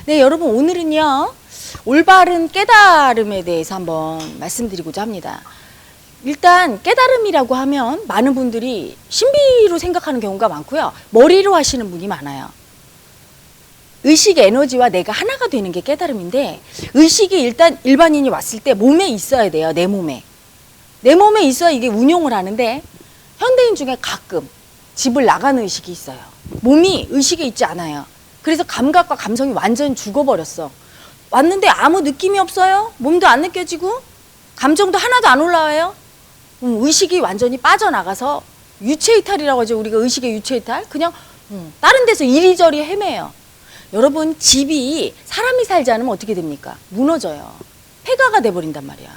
네, 여러분 오늘은요. 올바른 깨달음에 대해서 한번 말씀드리고자 합니다. 일단 깨달음이라고 하면 많은 분들이 신비로 생각하는 경우가 많고요. 머리로 하시는 분이 많아요. 의식 에너지와 내가 하나가 되는 게 깨달음인데, 의식이 일단 일반인이 왔을 때 몸에 있어야 돼요. 내 몸에. 내 몸에 있어야 이게 운용을 하는데, 현대인 중에 가끔 집을 나가는 의식이 있어요. 몸이 의식에 있지 않아요. 그래서 감각과 감성이 완전 죽어버렸어. 왔는데 아무 느낌이 없어요. 몸도 안 느껴지고 감정도 하나도 안 올라와요. 의식이 완전히 빠져나가서 유체이탈이라고 하죠. 우리가 의식의 유체이탈. 그냥 다른 데서 이리저리 헤매요. 여러분, 집이 사람이 살지 않으면 어떻게 됩니까? 무너져요. 폐가가 돼버린단 말이야.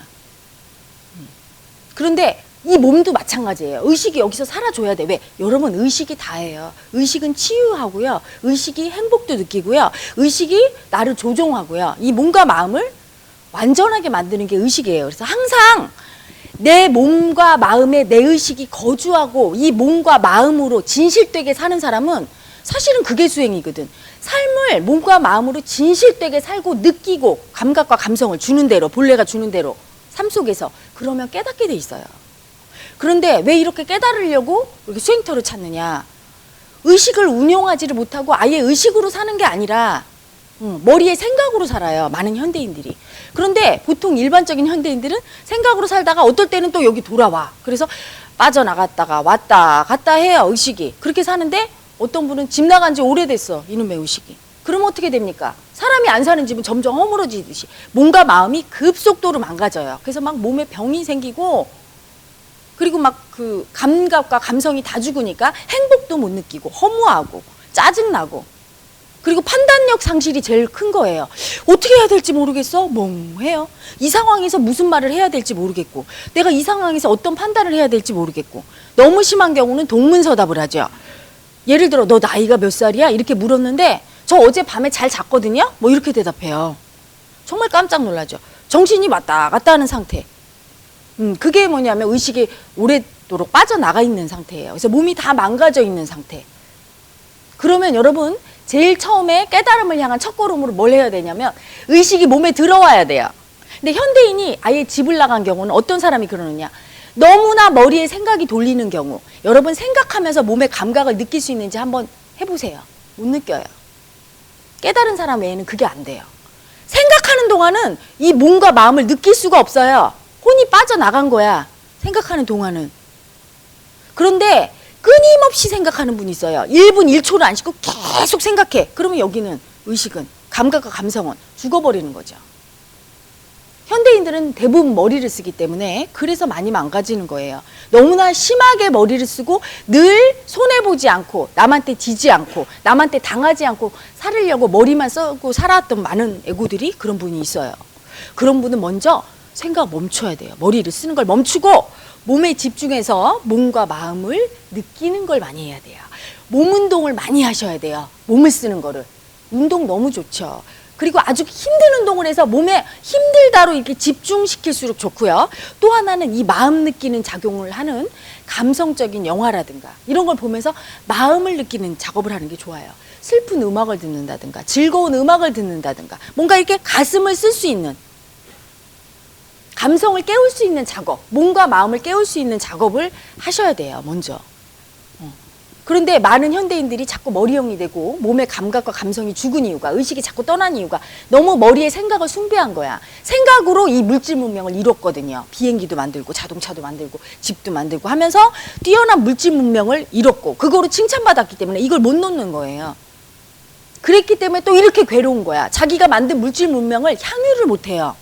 그런데 이 몸도 마찬가지예요. 의식이 여기서 살아줘야 돼. 왜? 여러분, 의식이 다예요. 의식은 치유하고요. 의식이 행복도 느끼고요. 의식이 나를 조종하고요. 이 몸과 마음을 완전하게 만드는 게 의식이에요. 그래서 항상 내 몸과 마음에 내 의식이 거주하고 이 몸과 마음으로 진실되게 사는 사람은 사실은 그게 수행이거든. 삶을 몸과 마음으로 진실되게 살고 느끼고 감각과 감성을 주는 대로, 본래가 주는 대로 삶 속에서 그러면 깨닫게 돼 있어요. 그런데 왜 이렇게 깨달으려고 이렇게 수행터를 찾느냐? 의식을 운용하지를 못하고 아예 의식으로 사는 게 아니라 머리에 생각으로 살아요. 많은 현대인들이. 그런데 보통 일반적인 현대인들은 생각으로 살다가 어떨 때는 또 여기 돌아와. 그래서 빠져나갔다가 왔다 갔다 해요. 의식이. 그렇게 사는데 어떤 분은 집 나간 지 오래됐어. 이놈의 의식이. 그러면 어떻게 됩니까? 사람이 안 사는 집은 점점 허물어지듯이 몸과 마음이 급속도로 망가져요. 그래서 막 몸에 병이 생기고, 그리고 막 그 감각과 감성이 다 죽으니까 행복도 못 느끼고 허무하고 짜증나고, 그리고 판단력 상실이 제일 큰 거예요. 어떻게 해야 될지 모르겠어? 멍해요. 이 상황에서 무슨 말을 해야 될지 모르겠고, 내가 이 상황에서 어떤 판단을 해야 될지 모르겠고, 너무 심한 경우는 동문서답을 하죠. 예를 들어 너 나이가 몇 살이야? 이렇게 물었는데 저 어제 밤에 잘 잤거든요? 뭐 이렇게 대답해요. 정말 깜짝 놀라죠. 정신이 왔다 갔다 하는 상태. 그게 뭐냐면 의식이 오래도록 빠져나가 있는 상태예요. 그래서 몸이 다 망가져 있는 상태. 그러면 여러분, 제일 처음에 깨달음을 향한 첫걸음으로 뭘 해야 되냐면 의식이 몸에 들어와야 돼요. 근데 현대인이 아예 집을 나간 경우는 어떤 사람이 그러느냐? 너무나 머리에 생각이 돌리는 경우. 여러분, 생각하면서 몸의 감각을 느낄 수 있는지 한번 해보세요. 못 느껴요. 깨달은 사람 외에는 그게 안 돼요. 생각하는 동안은 이 몸과 마음을 느낄 수가 없어요. 혼이 빠져나간 거야. 생각하는 동안은. 그런데 끊임없이 생각하는 분이 있어요. 1분 1초를 안 쉬고 계속 생각해. 그러면 여기는 의식은, 감각과 감성은 죽어버리는 거죠. 현대인들은 대부분 머리를 쓰기 때문에 그래서 많이 망가지는 거예요. 너무나 심하게 머리를 쓰고 늘 손해보지 않고 남한테 지지 않고 남한테 당하지 않고 살으려고 머리만 쓰고 살아왔던 많은 애고들이 그런 분이 있어요. 그런 분은 먼저 생각 멈춰야 돼요. 머리를 쓰는 걸 멈추고 몸에 집중해서 몸과 마음을 느끼는 걸 많이 해야 돼요. 몸 운동을 많이 하셔야 돼요. 몸을 쓰는 거를. 운동 너무 좋죠. 그리고 아주 힘든 운동을 해서 몸에 힘들다로 이렇게 집중시킬수록 좋고요. 또 하나는 이 마음 느끼는 작용을 하는 감성적인 영화라든가 이런 걸 보면서 마음을 느끼는 작업을 하는 게 좋아요. 슬픈 음악을 듣는다든가 즐거운 음악을 듣는다든가 뭔가 이렇게 가슴을 쓸 수 있는, 감성을 깨울 수 있는 작업, 몸과 마음을 깨울 수 있는 작업을 하셔야 돼요. 먼저. 그런데 많은 현대인들이 자꾸 머리형이 되고 몸의 감각과 감성이 죽은 이유가, 의식이 자꾸 떠난 이유가 너무 머리에 생각을 숭배한 거야. 생각으로 이 물질 문명을 이뤘거든요. 비행기도 만들고 자동차도 만들고 집도 만들고 하면서 뛰어난 물질 문명을 이뤘고 그거로 칭찬받았기 때문에 이걸 못 놓는 거예요. 그랬기 때문에 또 이렇게 괴로운 거야. 자기가 만든 물질 문명을 향유를 못해요.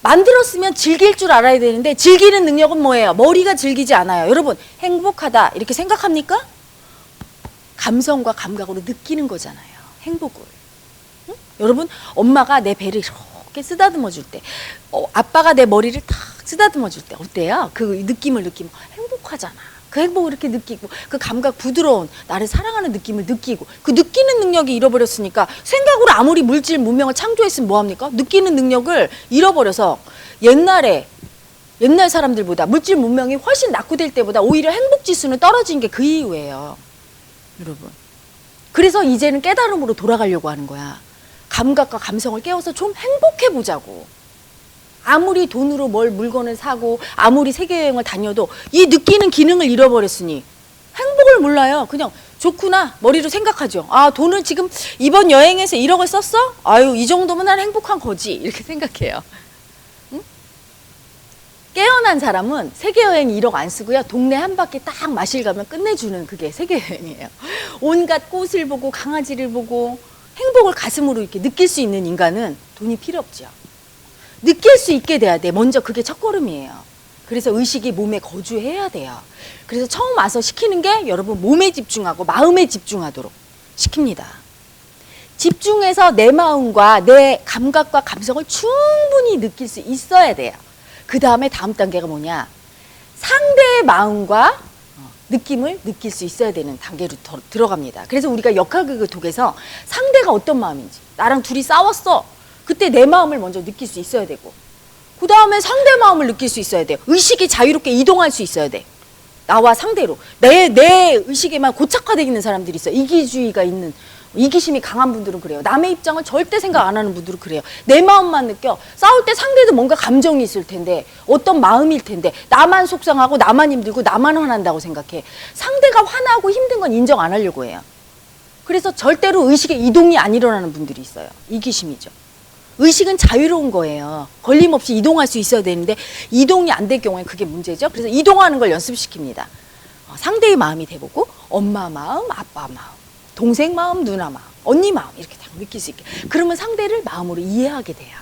만들었으면 즐길 줄 알아야 되는데 즐기는 능력은 뭐예요? 머리가 즐기지 않아요. 여러분, 행복하다 이렇게 생각합니까? 감성과 감각으로 느끼는 거잖아요. 행복을. 응? 여러분, 엄마가 내 배를 이렇게 쓰다듬어 줄 때, 아빠가 내 머리를 탁 쓰다듬어 줄 때 어때요? 그 느낌을 느끼면 행복하잖아. 그 행복을 이렇게 느끼고 그 감각, 부드러운 나를 사랑하는 느낌을 느끼고, 그 느끼는 능력이 잃어버렸으니까 생각으로 아무리 물질 문명을 창조했으면 뭐합니까? 느끼는 능력을 잃어버려서 옛날 사람들보다 물질 문명이 훨씬 낙후될 때보다 오히려 행복 지수는 떨어진 게 그 이유예요. 여러분. 그래서 이제는 깨달음으로 돌아가려고 하는 거야. 감각과 감성을 깨워서 좀 행복해 보자고. 아무리 돈으로 뭘 물건을 사고 아무리 세계여행을 다녀도 이 느끼는 기능을 잃어버렸으니 행복을 몰라요. 그냥 좋구나 머리로 생각하죠. 아, 돈을 지금 이번 여행에서 1억을 썼어? 아유, 이 정도면 난 행복한 거지. 이렇게 생각해요. 응? 깨어난 사람은 세계여행 1억 안 쓰고요. 동네 한 바퀴 딱 마실 가면 끝내주는 그게 세계여행이에요. 온갖 꽃을 보고 강아지를 보고 행복을 가슴으로 이렇게 느낄 수 있는 인간은 돈이 필요 없죠. 느낄 수 있게 돼야 돼. 먼저 그게 첫걸음이에요. 그래서 의식이 몸에 거주해야 돼요. 그래서 처음 와서 시키는 게 여러분 몸에 집중하고 마음에 집중하도록 시킵니다. 집중해서 내 마음과 내 감각과 감성을 충분히 느낄 수 있어야 돼요. 그 다음에 다음 단계가 뭐냐? 상대의 마음과 느낌을 느낄 수 있어야 되는 단계로 들어갑니다. 그래서 우리가 역할극을 통해서 상대가 어떤 마음인지, 나랑 둘이 싸웠어. 그때 내 마음을 먼저 느낄 수 있어야 되고, 그 다음에 상대 마음을 느낄 수 있어야 돼요. 의식이 자유롭게 이동할 수 있어야 돼. 나와 상대로. 내 의식에만 고착화되어 있는 사람들이 있어요. 이기주의가 있는, 이기심이 강한 분들은 그래요. 남의 입장을 절대 생각 안 하는 분들은 그래요. 내 마음만 느껴. 싸울 때 상대도 뭔가 감정이 있을 텐데, 어떤 마음일 텐데, 나만 속상하고 나만 힘들고 나만 화난다고 생각해. 상대가 화나고 힘든 건 인정 안 하려고 해요. 그래서 절대로 의식의 이동이 안 일어나는 분들이 있어요. 이기심이죠. 의식은 자유로운 거예요. 걸림없이 이동할 수 있어야 되는데 이동이 안 될 경우에 그게 문제죠. 그래서 이동하는 걸 연습시킵니다. 상대의 마음이 돼보고 엄마 마음, 아빠 마음, 동생 마음, 누나 마음, 언니 마음 이렇게 다 느낄 수 있게. 그러면 상대를 마음으로 이해하게 돼요.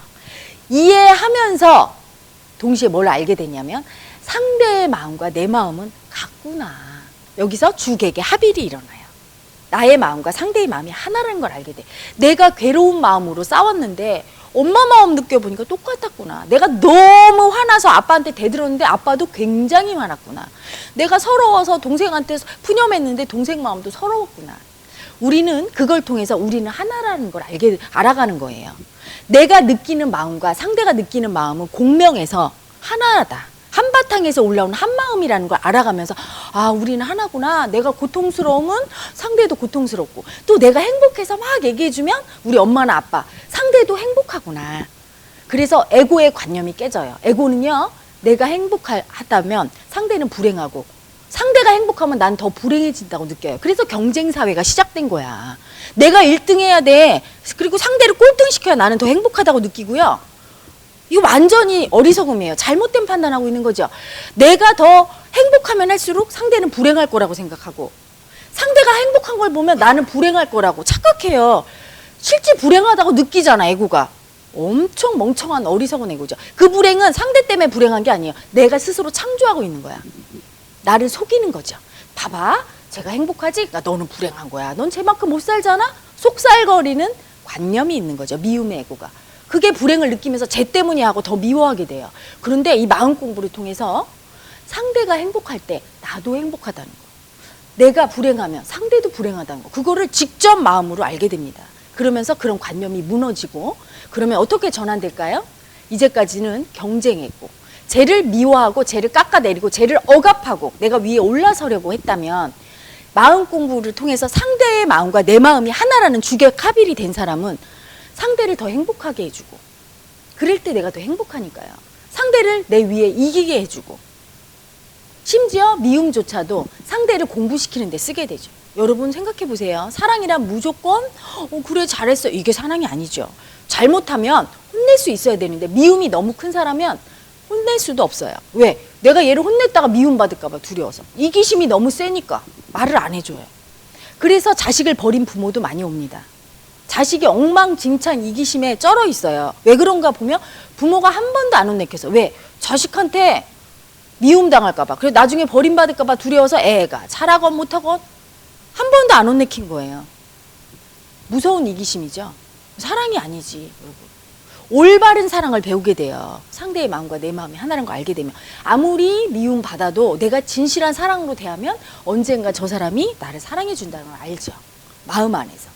이해하면서 동시에 뭘 알게 되냐면 상대의 마음과 내 마음은 같구나. 여기서 주객의 합일이 일어나요. 나의 마음과 상대의 마음이 하나라는 걸 알게 돼. 내가 괴로운 마음으로 싸웠는데 엄마 마음 느껴보니까 똑같았구나. 내가 너무 화나서 아빠한테 대들었는데 아빠도 굉장히 화났구나. 내가 서러워서 동생한테 푸념했는데 동생 마음도 서러웠구나. 우리는 그걸 통해서 우리는 하나라는 걸 알아가는 거예요. 내가 느끼는 마음과 상대가 느끼는 마음은 공명해서 하나다. 한바탕에서 올라오는 한마음이라는 걸 알아가면서 아, 우리는 하나구나. 내가 고통스러우면 상대도 고통스럽고 또 내가 행복해서 막 얘기해주면 우리 엄마나 아빠, 상대도 행복하구나. 그래서 에고의 관념이 깨져요. 에고는요, 내가 행복하다면 상대는 불행하고 상대가 행복하면 난 더 불행해진다고 느껴요. 그래서 경쟁사회가 시작된 거야. 내가 1등 해야 돼. 그리고 상대를 꼴등시켜야 나는 더 행복하다고 느끼고요. 이거 완전히 어리석음이에요. 잘못된 판단하고 있는 거죠. 내가 더 행복하면 할수록 상대는 불행할 거라고 생각하고 상대가 행복한 걸 보면 나는 불행할 거라고 착각해요. 실제 불행하다고 느끼잖아, 에고가. 엄청 멍청한 어리석은 에고죠. 그 불행은 상대 때문에 불행한 게 아니에요. 내가 스스로 창조하고 있는 거야. 나를 속이는 거죠. 봐봐, 제가 행복하지? 그러니까 너는 불행한 거야. 넌 쟤만큼 못 살잖아? 속살거리는 관념이 있는 거죠. 미움의 에고가. 그게 불행을 느끼면서 쟤 때문이야 하고 더 미워하게 돼요. 그런데 이 마음 공부를 통해서 상대가 행복할 때 나도 행복하다는 거. 내가 불행하면 상대도 불행하다는 거. 그거를 직접 마음으로 알게 됩니다. 그러면서 그런 관념이 무너지고 그러면 어떻게 전환될까요? 이제까지는 경쟁했고 쟤를 미워하고 쟤를 깎아내리고 쟤를 억압하고 내가 위에 올라서려고 했다면 마음 공부를 통해서 상대의 마음과 내 마음이 하나라는 주객 합일이 된 사람은 상대를 더 행복하게 해주고 그럴 때 내가 더 행복하니까요. 상대를 내 위에 이기게 해주고 심지어 미움조차도 상대를 공부시키는 데 쓰게 되죠. 여러분 생각해 보세요. 사랑이란 무조건 그래 잘했어 이게 사랑이 아니죠. 잘못하면 혼낼 수 있어야 되는데 미움이 너무 큰 사람은 혼낼 수도 없어요. 왜? 내가 얘를 혼냈다가 미움받을까 봐 두려워서. 이기심이 너무 세니까 말을 안 해줘요. 그래서 자식을 버린 부모도 많이 옵니다. 자식이 엉망진창 이기심에 쩔어 있어요. 왜 그런가 보면 부모가 한 번도 안 혼내켜서. 왜? 자식한테 미움당할까 봐. 그래서 나중에 버림받을까 봐 두려워서 애가 잘하건 못하건 한 번도 안 혼내킨 거예요. 무서운 이기심이죠. 사랑이 아니지. 여러분. 올바른 사랑을 배우게 돼요. 상대의 마음과 내 마음이 하나라는 걸 알게 되면. 아무리 미움받아도 내가 진실한 사랑으로 대하면 언젠가 저 사람이 나를 사랑해 준다는 걸 알죠. 마음 안에서.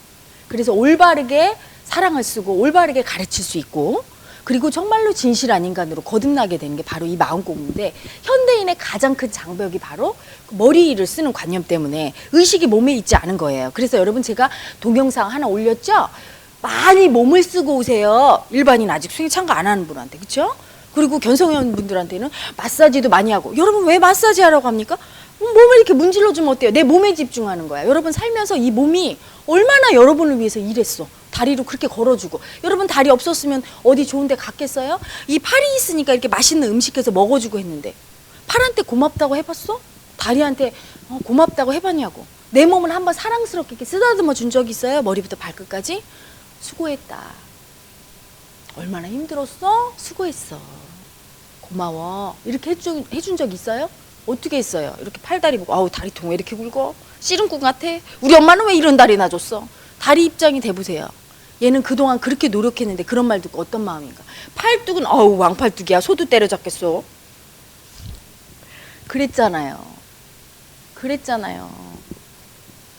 그래서 올바르게 사랑을 쓰고 올바르게 가르칠 수 있고 그리고 정말로 진실한 인간으로 거듭나게 되는 게 바로 이 마음 공부인데 현대인의 가장 큰 장벽이 바로 머리를 쓰는 관념 때문에 의식이 몸에 있지 않은 거예요. 그래서 여러분 제가 동영상 하나 올렸죠? 많이 몸을 쓰고 오세요. 일반인 아직 수행 참가 안 하는 분한테. 그렇죠? 그리고 견성회원 분들한테는 마사지도 많이 하고. 여러분 왜 마사지 하라고 합니까? 몸을 이렇게 문질러주면 어때요? 내 몸에 집중하는 거야. 여러분 살면서 이 몸이 얼마나 여러분을 위해서 일했어. 다리로 그렇게 걸어주고. 여러분 다리 없었으면 어디 좋은 데 갔겠어요? 이 팔이 있으니까 이렇게 맛있는 음식해서 먹어주고 했는데 팔한테 고맙다고 해봤어? 다리한테 고맙다고 해봤냐고. 내 몸을 한번 사랑스럽게 이렇게 쓰다듬어 준 적 있어요? 머리부터 발끝까지? 수고했다. 얼마나 힘들었어? 수고했어. 고마워. 이렇게 해준 적 있어요? 어떻게 했어요? 이렇게 팔다리 보고 아우 다리통 왜 이렇게 굵어? 씨름꾼 같아? 우리 엄마는 왜 이런 다리 놔줬어? 다리 입장이 돼보세요. 얘는 그동안 그렇게 노력했는데 그런 말 듣고 어떤 마음인가? 팔뚝은 어우 왕팔뚝이야. 소도 때려잡겠어. 그랬잖아요.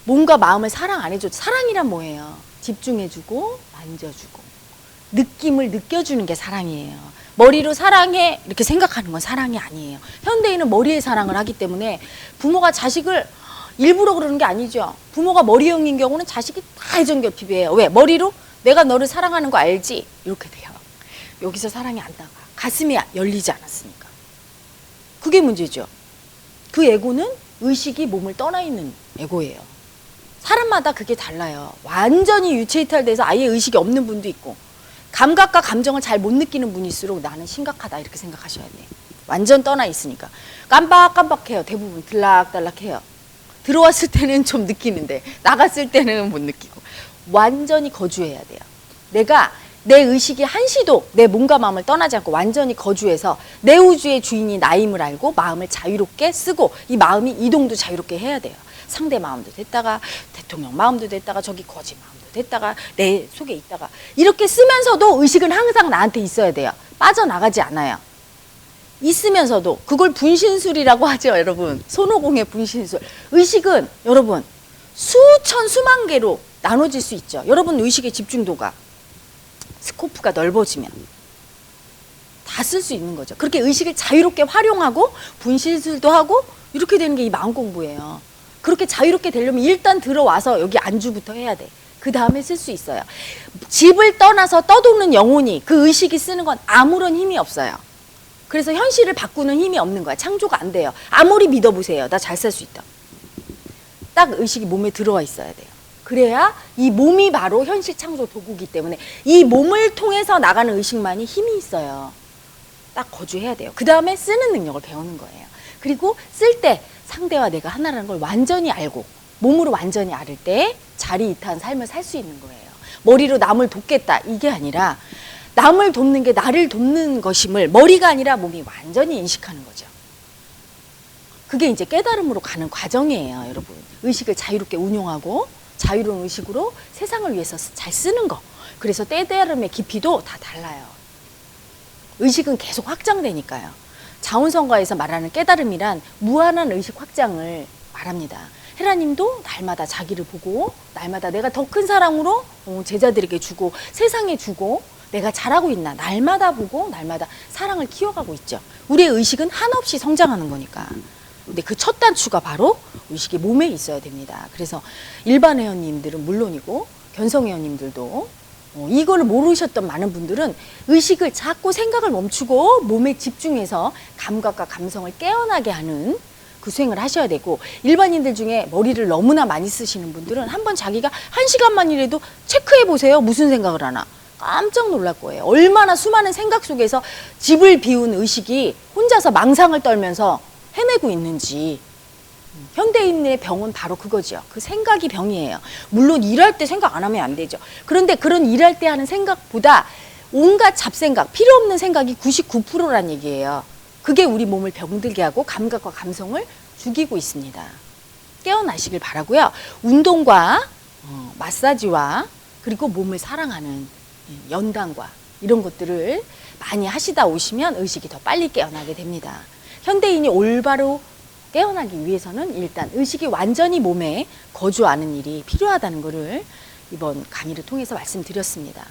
몸과 마음을 사랑 안 해줘. 사랑이란 뭐예요? 집중해주고 만져주고 느낌을 느껴주는 게 사랑이에요. 머리로 사랑해 이렇게 생각하는 건 사랑이 아니에요. 현대인은 머리에 사랑을 하기 때문에 부모가 자식을 일부러 그러는 게 아니죠. 부모가 머리형인 경우는 자식이 다 애정결핍이에요. 왜? 머리로 내가 너를 사랑하는 거 알지? 이렇게 돼요. 여기서 사랑이 안 나가. 가슴이 열리지 않았으니까. 그게 문제죠. 그 에고는 의식이 몸을 떠나 있는 에고예요. 사람마다 그게 달라요. 완전히 유체이탈돼서 아예 의식이 없는 분도 있고 감각과 감정을 잘 못 느끼는 분일수록 나는 심각하다 이렇게 생각하셔야 돼. 완전 떠나 있으니까. 깜박깜박해요. 대부분 들락달락해요. 들어왔을 때는 좀 느끼는데 나갔을 때는 못 느끼고. 완전히 거주해야 돼요. 내가 내 의식이 한시도 내 몸과 마음을 떠나지 않고 완전히 거주해서 내 우주의 주인이 나임을 알고 마음을 자유롭게 쓰고 이 마음이 이동도 자유롭게 해야 돼요. 상대 마음도 됐다가 대통령 마음도 됐다가 저기 거지 마음도 됐다가 내 속에 있다가 이렇게 쓰면서도 의식은 항상 나한테 있어야 돼요. 빠져나가지 않아요. 있으면서도 그걸 분신술이라고 하죠. 여러분 손오공의 분신술. 의식은 여러분 수천 수만 개로 나눠질 수 있죠. 여러분 의식의 집중도가 스코프가 넓어지면 다 쓸 수 있는 거죠. 그렇게 의식을 자유롭게 활용하고 분신술도 하고 이렇게 되는 게 이 마음 공부예요. 그렇게 자유롭게 되려면 일단 들어와서 여기 안주부터 해야 돼. 그 다음에 쓸 수 있어요. 집을 떠나서 떠도는 영혼이 그 의식이 쓰는 건 아무런 힘이 없어요. 그래서 현실을 바꾸는 힘이 없는 거야. 창조가 안 돼요. 아무리 믿어보세요. 나 잘 살 수 있다. 딱 의식이 몸에 들어와 있어야 돼요. 그래야 이 몸이 바로 현실 창조 도구이기 때문에 이 몸을 통해서 나가는 의식만이 힘이 있어요. 딱 거주해야 돼요. 그 다음에 쓰는 능력을 배우는 거예요. 그리고 쓸 때 상대와 내가 하나라는 걸 완전히 알고 몸으로 완전히 알을 때 자리이타한 삶을 살 수 있는 거예요. 머리로 남을 돕겠다 이게 아니라 남을 돕는 게 나를 돕는 것임을 머리가 아니라 몸이 완전히 인식하는 거죠. 그게 이제 깨달음으로 가는 과정이에요. 여러분 의식을 자유롭게 운용하고 자유로운 의식으로 세상을 위해서 잘 쓰는 거. 그래서 깨달음의 깊이도 다 달라요. 의식은 계속 확장되니까요. 자원성가에서 말하는 깨달음이란 무한한 의식 확장을 말합니다. 헤라님도 날마다 자기를 보고 날마다 내가 더 큰 사랑으로 제자들에게 주고 세상에 주고 내가 잘하고 있나 날마다 보고 날마다 사랑을 키워가고 있죠. 우리의 의식은 한없이 성장하는 거니까. 근데 그 첫 단추가 바로 의식이 몸에 있어야 됩니다. 그래서 일반 회원님들은 물론이고 견성 회원님들도 이걸 모르셨던 많은 분들은 의식을 자꾸 생각을 멈추고 몸에 집중해서 감각과 감성을 깨어나게 하는 그 수행을 하셔야 되고 일반인들 중에 머리를 너무나 많이 쓰시는 분들은 한번 자기가 1시간만이라도 체크해 보세요. 무슨 생각을 하나. 깜짝 놀랄 거예요. 얼마나 수많은 생각 속에서 집을 비운 의식이 혼자서 망상을 떨면서 헤매고 있는지. 현대인의 병은 바로 그거죠. 그 생각이 병이에요. 물론 일할 때 생각 안 하면 안 되죠. 그런데 그런 일할 때 하는 생각보다 온갖 잡생각, 필요 없는 생각이 99%란 얘기예요. 그게 우리 몸을 병들게 하고 감각과 감성을 죽이고 있습니다. 깨어나시길 바라고요. 운동과 마사지와 그리고 몸을 사랑하는 연단과 이런 것들을 많이 하시다 오시면 의식이 더 빨리 깨어나게 됩니다. 현대인이 올바로 깨어나기 위해서는 일단 의식이 완전히 몸에 거주하는 일이 필요하다는 것을 이번 강의를 통해서 말씀드렸습니다.